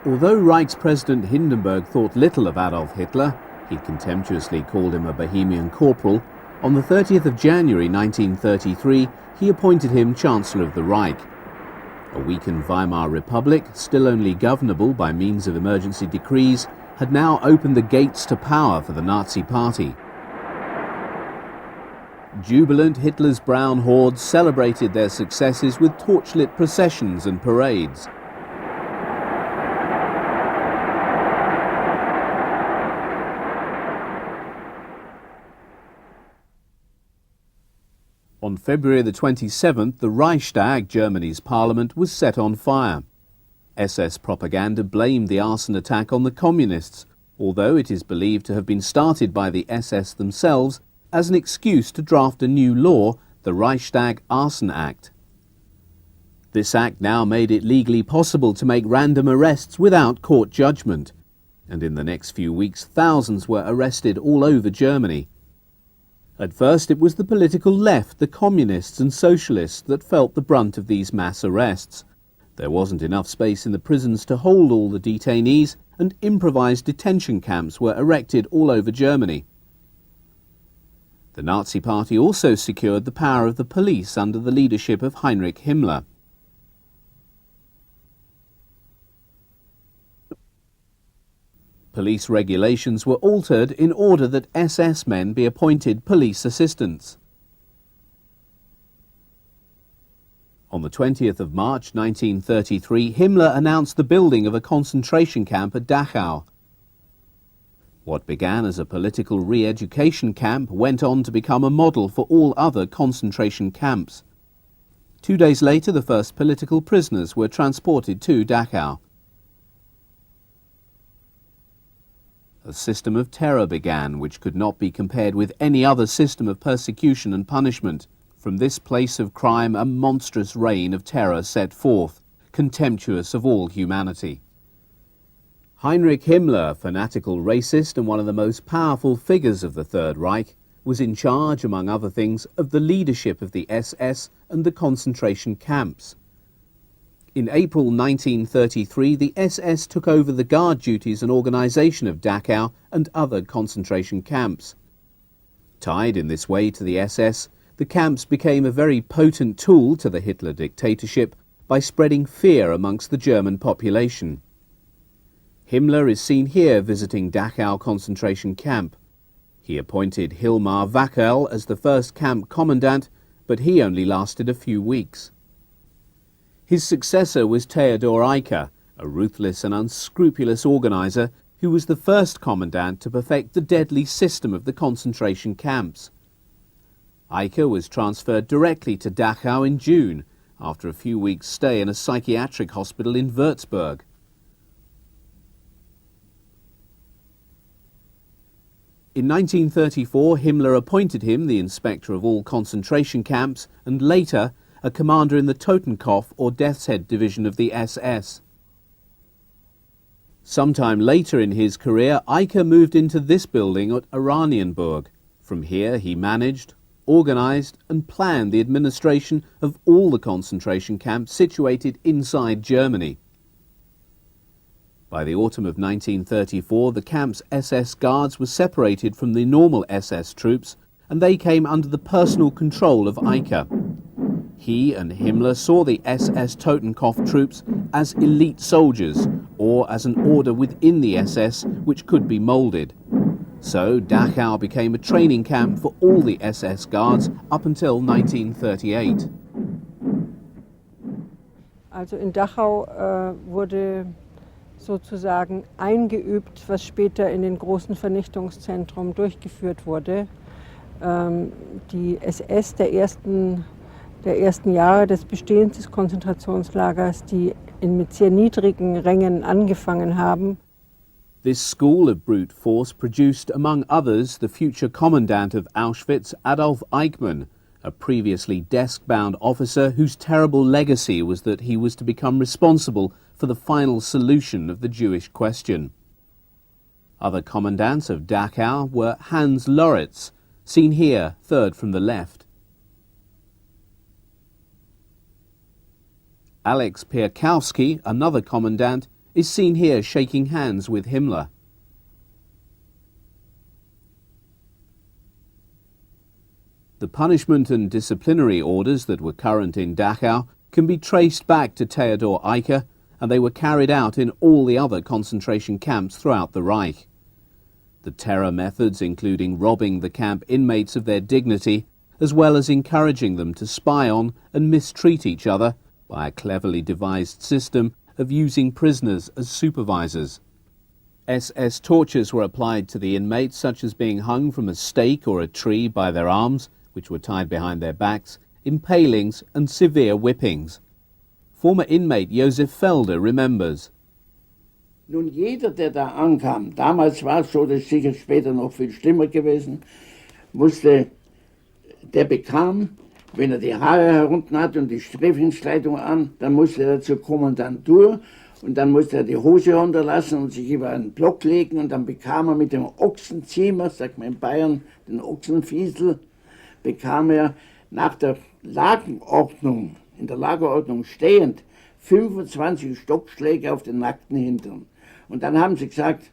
Although Reichspräsident Hindenburg thought little of Adolf Hitler, he contemptuously called him a Bohemian corporal, on the 30th of January 1933 he appointed him Chancellor of the Reich. A weakened Weimar Republic, still only governable by means of emergency decrees, had now opened the gates to power for the Nazi Party. Jubilant, Hitler's brown hordes celebrated their successes with torchlit processions and parades. On February the 27th, the Reichstag, Germany's parliament, was set on fire. SS propaganda blamed the arson attack on the communists, although it is believed to have been started by the SS themselves as an excuse to draft a new law, the Reichstag Arson Act. This act now made it legally possible to make random arrests without court judgment, and in the next few weeks thousands were arrested all over Germany. At first it was the political left, the communists and socialists, that felt the brunt of these mass arrests. There wasn't enough space in the prisons to hold all the detainees, and improvised detention camps were erected all over Germany. The Nazi Party also secured the power of the police under the leadership of Heinrich Himmler. Police regulations were altered in order that SS men be appointed police assistants. On the 20th of March 1933, Himmler announced the building of a concentration camp at Dachau. What began as a political re-education camp went on to become a model for all other concentration camps. 2 days later, the first political prisoners were transported to Dachau. A system of terror began which could not be compared with any other system of persecution and punishment. From this place of crime a monstrous reign of terror set forth, contemptuous of all humanity. Heinrich Himmler, fanatical racist and one of the most powerful figures of the Third Reich, was in charge, among other things, of the leadership of the SS and the concentration camps. In April 1933, the SS took over the guard duties and organisation of Dachau and other concentration camps. Tied in this way to the SS, the camps became a very potent tool to the Hitler dictatorship by spreading fear amongst the German population. Himmler is seen here visiting Dachau concentration camp. He appointed Hilmar Wackerl as the first camp commandant, but he only lasted a few weeks. His successor was Theodor Eicke, a ruthless and unscrupulous organiser who was the first commandant to perfect the deadly system of the concentration camps. Eicke was transferred directly to Dachau in June, after a few weeks' stay in a psychiatric hospital in Würzburg. In 1934, Himmler appointed him the inspector of all concentration camps and later a commander in the Totenkopf or Death's Head division of the SS. Sometime later in his career, Eicke moved into this building at Oranienburg. From here he managed, organised and planned the administration of all the concentration camps situated inside Germany. By the autumn of 1934, the camp's SS guards were separated from the normal SS troops and they came under the personal control of Eicke. He and Himmler saw the SS Totenkopf troops as elite soldiers or as an order within the SS which could be moulded. So Dachau became a training camp for all the SS guards up until 1938. Also in Dachau wurde sozusagen eingeübt, was später in den großen Vernichtungszentren durchgeführt wurde. Die SS der ersten Jahre des Bestehens des Konzentrationslagers, die mit sehr niedrigen Rängen angefangen haben. This school of brute force produced, among others, the future commandant of Auschwitz, Adolf Eichmann, a previously desk-bound officer whose terrible legacy was that he was to become responsible for the final solution of the Jewish question. Other commandants of Dachau were Hans Loritz, seen here, third from the left. Alex Pierkowski, another commandant, is seen here shaking hands with Himmler. The punishment and disciplinary orders that were current in Dachau can be traced back to Theodor Eicke, and they were carried out in all the other concentration camps throughout the Reich. The terror methods including robbing the camp inmates of their dignity, as well as encouraging them to spy on and mistreat each other by a cleverly devised system of using prisoners as supervisors. SS tortures were applied to the inmates, such as being hung from a stake or a tree by their arms, which were tied behind their backs, impalings and severe whippings. Former inmate Josef Felder remembers. Nun, jeder, der da ankam, damals war es so, das ist sicher später noch viel schlimmer gewesen, der bekam, wenn er die Haare herunter hatte und die Sträflingskleidung an, dann musste er zur Kommandantur und dann musste er die Hose runterlassen und sich über einen Block legen und dann bekam er mit dem Ochsenziemer, sagt man in Bayern, den Ochsenfiesel, bekam er nach der Lagerordnung, in der Lagerordnung stehend, 25 Stockschläge auf den nackten Hintern. Und dann haben sie gesagt,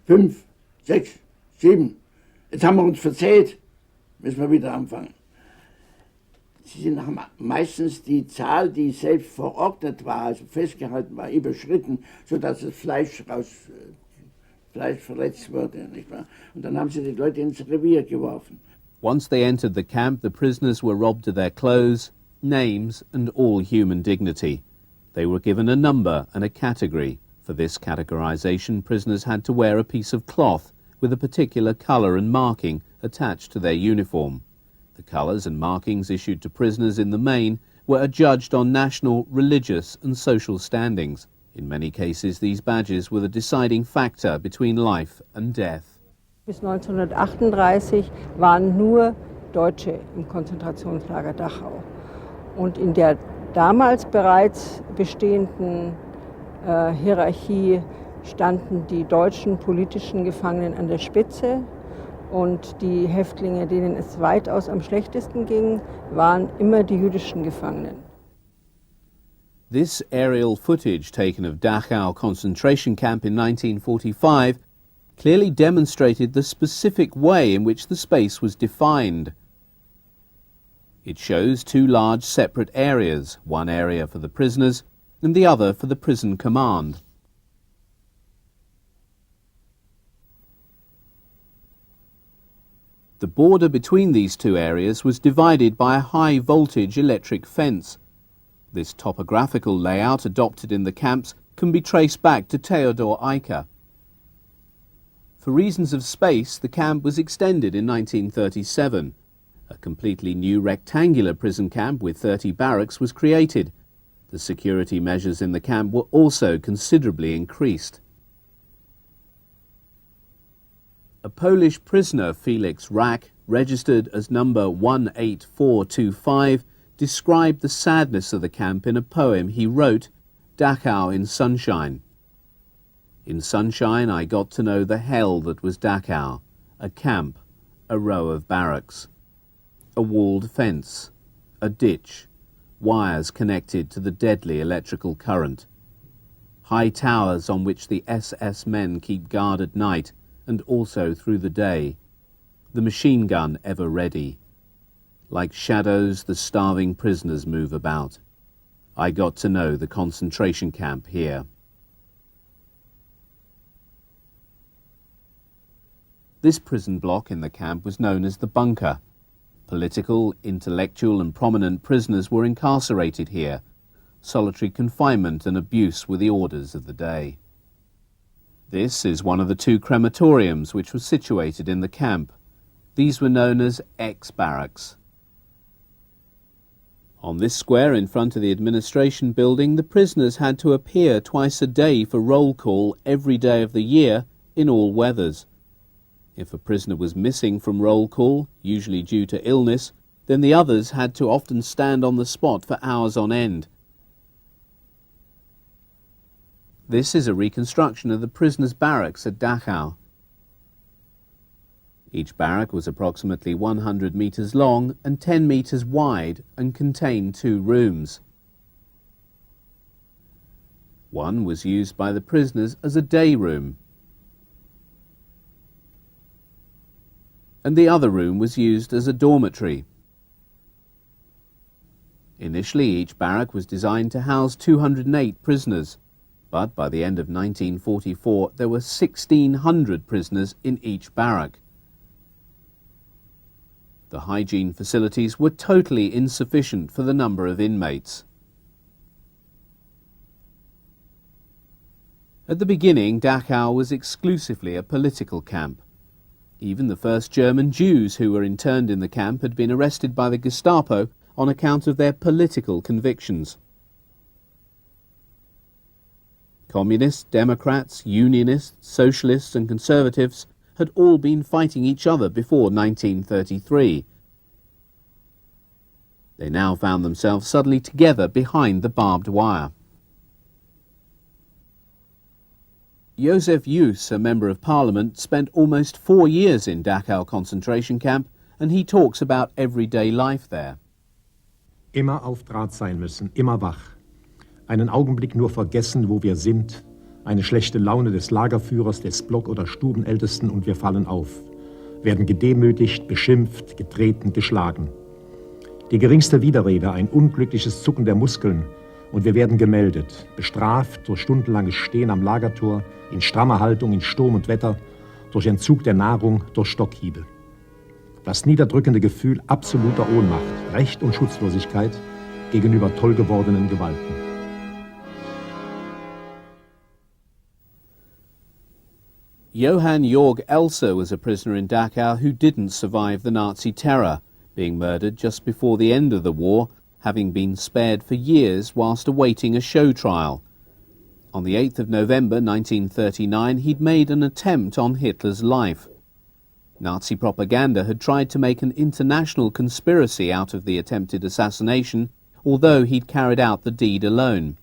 5, 6, 7, jetzt haben wir uns verzählt, müssen wir wieder anfangen. Sie haben meistens die Zahl, die selbst verordnet war, also festgehalten war, überschritten, sodass das Fleisch verletzt wurde. Nicht wahr? Und dann haben sie die Leute ins Revier geworfen. Once they entered the camp, the prisoners were robbed of their clothes, names and all human dignity. They were given a number and a category. For this categorization, prisoners had to wear a piece of cloth with a particular colour and marking attached to their uniform. The colours and markings issued to prisoners in the main were adjudged on national, religious and social standings. In many cases, these badges were the deciding factor between life and death. Bis 1938 waren nur Deutsche im Konzentrationslager Dachau. Und in der damals bereits bestehenden Hierarchie standen die deutschen politischen Gefangenen an der Spitze und die Häftlinge, denen es weitaus am schlechtesten ging, waren immer die jüdischen Gefangenen. This aerial footage taken of Dachau concentration camp in 1945 clearly demonstrated the specific way in which the space was defined. It shows two large separate areas, one area for the prisoners and the other for the prison command. The border between these two areas was divided by a high-voltage electric fence. This topographical layout adopted in the camps can be traced back to Theodor Eicke. For reasons of space, the camp was extended in 1937. A completely new rectangular prison camp with 30 barracks was created. The security measures in the camp were also considerably increased. A Polish prisoner, Felix Rack, registered as number 18425, described the sadness of the camp in a poem he wrote, Dachau in Sunshine. In sunshine I got to know the hell that was Dachau, a camp, a row of barracks, a walled fence, a ditch, wires connected to the deadly electrical current, high towers on which the SS men keep guard at night and also through the day, the machine gun ever ready. Like shadows, the starving prisoners move about. I got to know the concentration camp here. This prison block in the camp was known as the bunker. Political, intellectual and prominent prisoners were incarcerated here. Solitary confinement and abuse were the orders of the day. This is one of the two crematoriums which was situated in the camp. These were known as X-barracks. On this square in front of the administration building, the prisoners had to appear twice a day for roll call every day of the year in all weathers. If a prisoner was missing from roll call, usually due to illness, then the others had to often stand on the spot for hours on end. This is a reconstruction of the prisoners' barracks at Dachau. Each barrack was approximately 100 meters long and 10 meters wide and contained 2 rooms. One was used by the prisoners as a day room, and the other room was used as a dormitory. Initially, each barrack was designed to house 208 prisoners, but by the end of 1944 there were 1,600 prisoners in each barrack. The hygiene facilities were totally insufficient for the number of inmates. At the beginning, Dachau was exclusively a political camp. Even the first German Jews who were interned in the camp had been arrested by the Gestapo on account of their political convictions. Communists, Democrats, Unionists, Socialists and Conservatives had all been fighting each other before 1933. They now found themselves suddenly together behind the barbed wire. Josef Jus, a member of parliament, spent almost 4 years in Dachau concentration camp, and he talks about everyday life there. Immer auf Draht sein müssen, immer wach. Einen Augenblick nur vergessen, wo wir sind. Eine schlechte Laune des Lagerführers, des Block- oder Stubenältesten und wir fallen auf. Werden gedemütigt, beschimpft, getreten, geschlagen. Die geringste Widerrede, ein unglückliches Zucken der Muskeln und wir werden gemeldet, bestraft durch stundenlanges Stehen am Lagertor, in strammer Haltung, in Sturm und Wetter, durch Entzug der Nahrung, durch Stockhiebe. Das niederdrückende Gefühl absoluter Ohnmacht, Recht und Schutzlosigkeit gegenüber toll gewordenen Gewalten. Johann Georg Elser was a prisoner in Dachau who didn't survive the Nazi terror, being murdered just before the end of the war, having been spared for years whilst awaiting a show trial. On the 8th of November 1939, he'd made an attempt on Hitler's life. Nazi propaganda had tried to make an international conspiracy out of the attempted assassination, although he'd carried out the deed alone.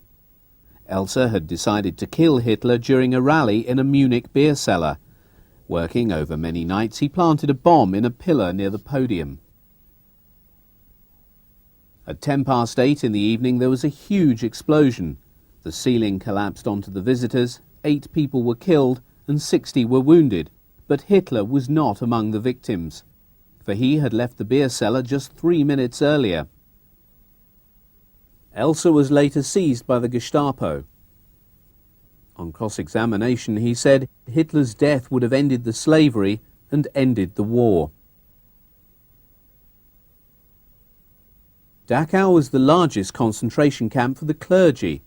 Elser had decided to kill Hitler during a rally in a Munich beer cellar. Working over many nights, he planted a bomb in a pillar near the podium. At 8:10 in the evening, there was a huge explosion. The ceiling collapsed onto the visitors, 8 people were killed and 60 were wounded, but Hitler was not among the victims, for he had left the beer cellar just 3 minutes earlier. Elser was later seized by the Gestapo. On cross-examination, he said Hitler's death would have ended the slavery and ended the war. Dachau was the largest concentration camp for the clergy.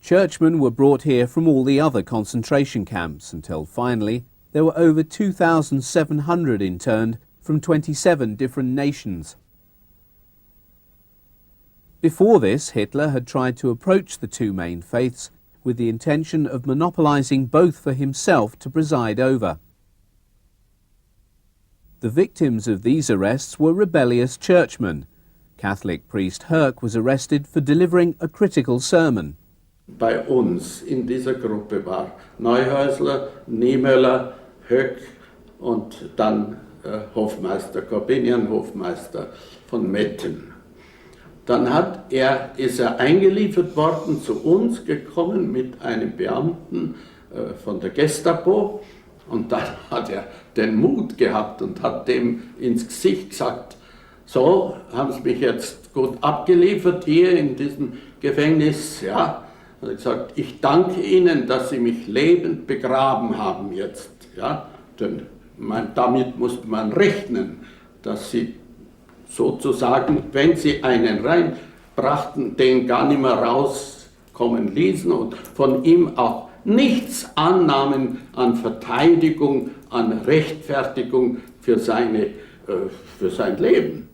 Churchmen were brought here from all the other concentration camps until finally there were over 2,700 interned from 27 different nations. Before this, Hitler had tried to approach the two main faiths with the intention of monopolizing both for himself to preside over. The victims of these arrests were rebellious churchmen. Catholic priest Herk was arrested for delivering a critical sermon. Bei uns in dieser Gruppe war Neuhäusler, Niemöller, Höck und dann Hofmeister, Corbinian Hofmeister von Metten. Dann ist er eingeliefert worden, zu uns gekommen mit einem Beamten von der Gestapo und dann hat er den Mut gehabt und hat dem ins Gesicht gesagt, so haben sie mich jetzt gut abgeliefert hier in diesem Gefängnis, ja. Er hat gesagt, ich danke Ihnen, dass Sie mich lebend begraben haben jetzt. Ja? Denn damit musste man rechnen, dass Sie sozusagen, wenn Sie einen reinbrachten, den gar nicht mehr rauskommen ließen und von ihm auch nichts annahmen an Verteidigung, an Rechtfertigung für sein Leben.